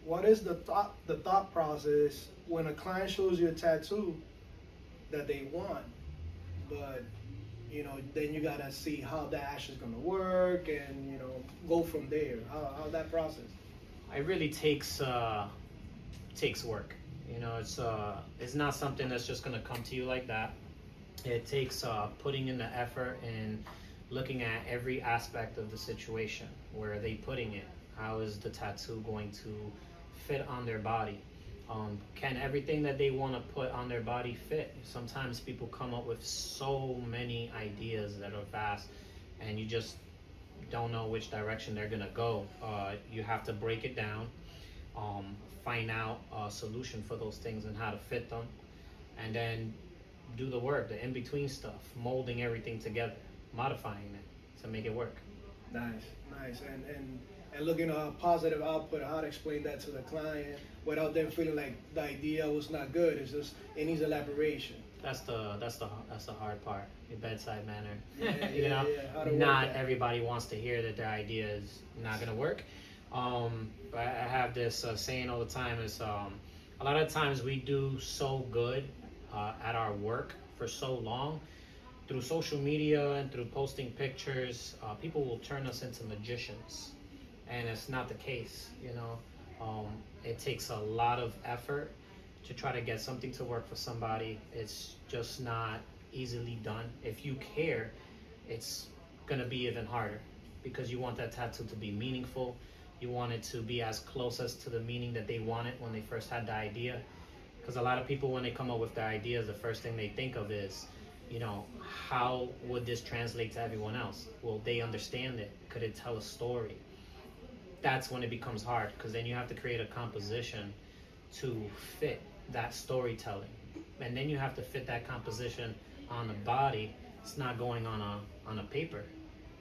what is the thought process when a client shows you a tattoo that they want, but then you gotta see how that actually is gonna work, and go from there. How that process? It really takes work. It's not something that's just gonna come to you like that. It takes putting in the effort and looking at every aspect of the situation. Where are they putting it? How is the tattoo going to fit on their body? Can everything that they want to put on their body fit? Sometimes people come up with so many ideas that are vast, and you just don't know which direction they're gonna go. You have to break it down, find out a solution for those things and how to fit them, and then do the work, the in-between stuff, molding everything together, modifying it to make it work. Nice. And looking at a positive output, how to explain that to the client without them feeling like the idea was not good. It's just it needs elaboration. That's the hard part. Your bedside manner. Yeah. How to work Not that. everybody wants to hear that their idea is not gonna work. But I have this saying all the time: is a lot of times we do so good at our work for so long through social media and through posting pictures. People will turn us into magicians, and it's not the case. It takes a lot of effort to try to get something to work for somebody. It's just not easily done. If you care, it's gonna be even harder because you want that tattoo to be meaningful. You want it to be as close as to the meaning that they wanted when they first had the idea. Because a lot of people, when they come up with their ideas, the first thing they think of is, how would this translate to everyone else? Will they understand it? Could it tell a story? That's when it becomes hard, because then you have to create a composition to fit that storytelling, and then you have to fit that composition on the body. It's not going on a paper,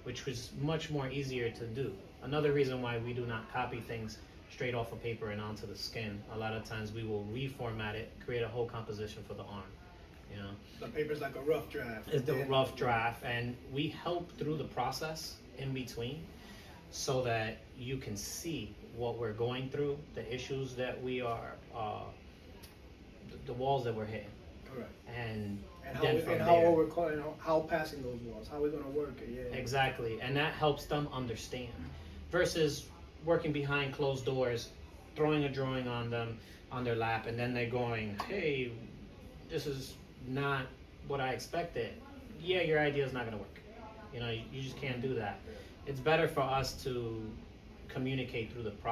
which was much more easier to do. Another reason why we do not copy things straight off of paper and onto the skin. A lot of times we will reformat it, create a whole composition for the arm. The paper's like a rough draft. It's the rough draft, and we help through the process in between, so that you can see what we're going through, the issues that we are, the walls that we're hitting, Correct. and And then from how there, overcoming, how passing those walls, how we're gonna work it. Yeah. exactly, and that helps them understand, versus working behind closed doors, throwing a drawing on them on their lap, and then they're going, "Hey, this is not what I expected." Yeah, your idea is not gonna work. You just can't do that. It's better for us to communicate through the process.